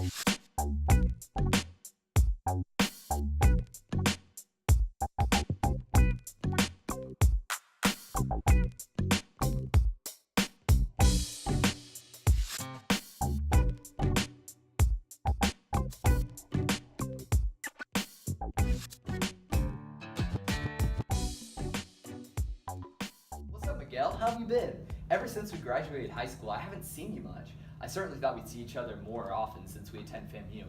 What's up, Miguel? How have you been? Ever since we graduated high school, I haven't seen you much. I certainly thought we'd see each other more often since we attend FAMU.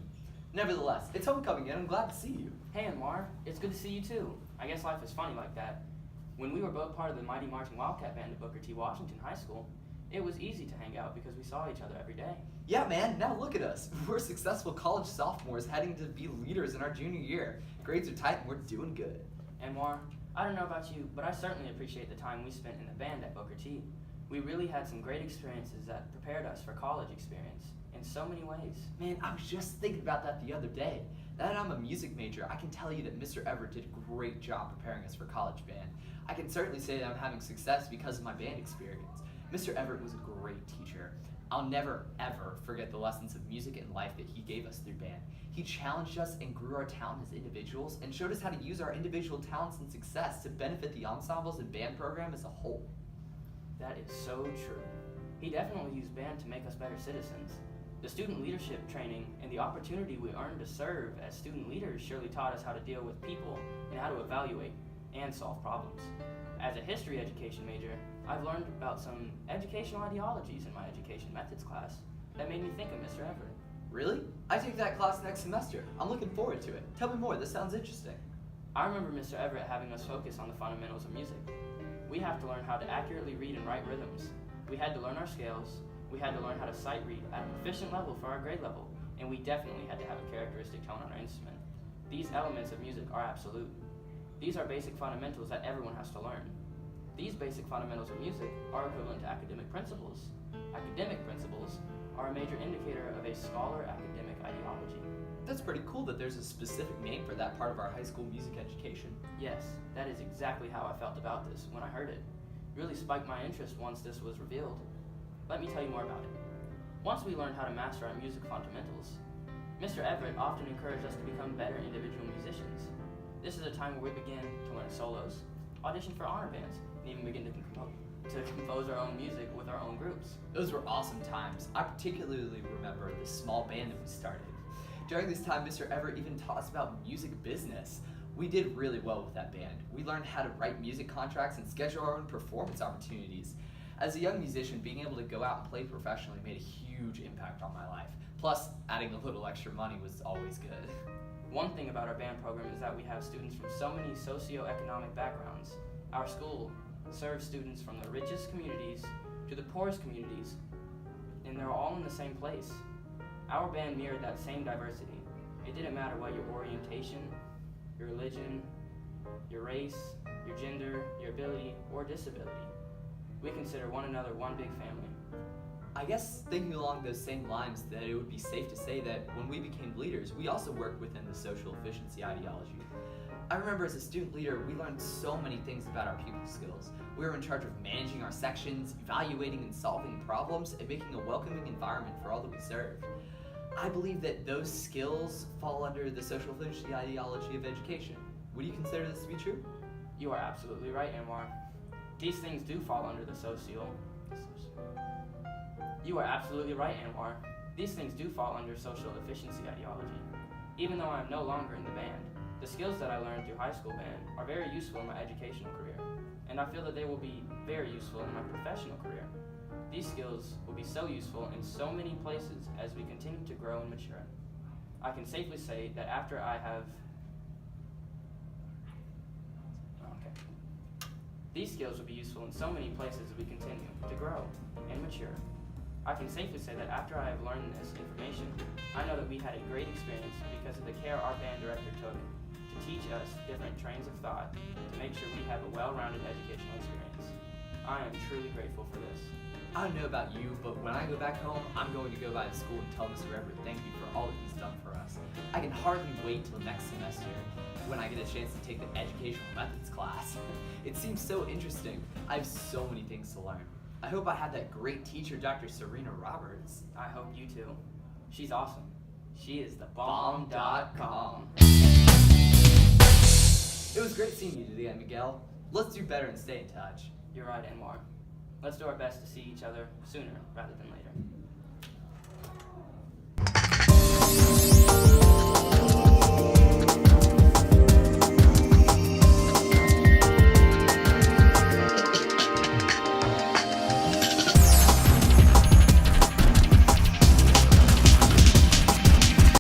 Nevertheless, it's homecoming and I'm glad to see you. Hey, Anwar. It's good to see you too. I guess life is funny like that. When we were both part of the Mighty Marching Wildcat Band at Booker T. Washington High School, it was easy to hang out because we saw each other every day. Yeah, man, now look at us. We're successful college sophomores heading to be leaders in our junior year. Grades are tight and we're doing good. Anwar, I don't know about you, but I certainly appreciate the time we spent in the band at Booker T. We really had some great experiences that prepared us for college experience in so many ways. Man, I was just thinking about that the other day. Now that I'm a music major, I can tell you that Mr. Everett did a great job preparing us for college band. I can certainly say that I'm having success because of my band experience. Mr. Everett was a great teacher. I'll never, ever forget the lessons of music and life that he gave us through band. He challenged us and grew our talent as individuals and showed us how to use our individual talents and success to benefit the ensembles and band program as a whole. That is so true. He definitely used band to make us better citizens. The student leadership training and the opportunity we earned to serve as student leaders surely taught us how to deal with people and how to evaluate and solve problems. As a history education major, I've learned about some educational ideologies in my education methods class that made me think of Mr. Everett. Really? I take that class next semester. I'm looking forward to it. Tell me more, this sounds interesting. I remember Mr. Everett having us focus on the fundamentals of music. We have to learn how to accurately read and write rhythms. We had to learn our scales. We had to learn how to sight read at a proficient level for our grade level, and we definitely had to have a characteristic tone on our instrument. These elements of music are absolute. These are basic fundamentals that everyone has to learn. These basic fundamentals of music are equivalent to academic principles. Academic principles are a major indicator of a scholar academic ideology. That's pretty cool that there's a specific name for that part of our high school music education. Yes, that is exactly how I felt about this when I heard it. It really spiked my interest once this was revealed. Let me tell you more about it. Once we learned how to master our music fundamentals, Mr. Everett often encouraged us to become better individual musicians. This is a time where we begin to learn solos, audition for honor bands, and even begin to compose our own music with our own groups. Those were awesome times. I particularly remember the small band that we started. During this time, Mr. Everett even taught us about music business. We did really well with that band. We learned how to write music contracts and schedule our own performance opportunities. As a young musician, being able to go out and play professionally made a huge impact on my life. Plus, adding a little extra money was always good. One thing about our band program is that we have students from so many socioeconomic backgrounds. Our school serves students from the richest communities to the poorest communities, and they're all in the same place. Our band mirrored that same diversity. It didn't matter what your orientation, your religion, your race, your gender, your ability, or disability. We consider one another one big family. I guess thinking along those same lines, that it would be safe to say that when we became leaders, we also worked within the social efficiency ideology. I remember as a student leader, we learned so many things about our people skills. We were in charge of managing our sections, evaluating and solving problems, and making a welcoming environment for all that we served. I believe that those skills fall under the social efficiency ideology of education. Would you consider this to be true? You are absolutely right, Anwar. These things do fall under the You are absolutely right, Anwar. These things do fall under social efficiency ideology. Even though I am no longer in the band, the skills that I learned through high school band are very useful in my educational career, and I feel that they will be very useful in my professional career. These skills will be so useful in so many places as we continue to grow and mature. I can safely say that after I have These skills will be useful in so many places as we continue to grow and mature. I can safely say that after I have learned this information, I know that we had a great experience because of the care our band director took to teach us different trains of thought to make sure we have a well-rounded educational experience. I am truly grateful for this. I don't know about you, but when I go back home, I'm going to go by the school and tell Mr. Everett thank you for all that he's done for us. I can hardly wait till next semester when I get a chance to take the educational methods class. It seems so interesting. I have so many things to learn. I hope I have that great teacher, Dr. Serena Roberts. I hope you too. She's awesome. She is the bomb.com. It was great seeing you today, Miguel. Let's do better and stay in touch. You're right, Anwar. Let's do our best to see each other sooner rather than later.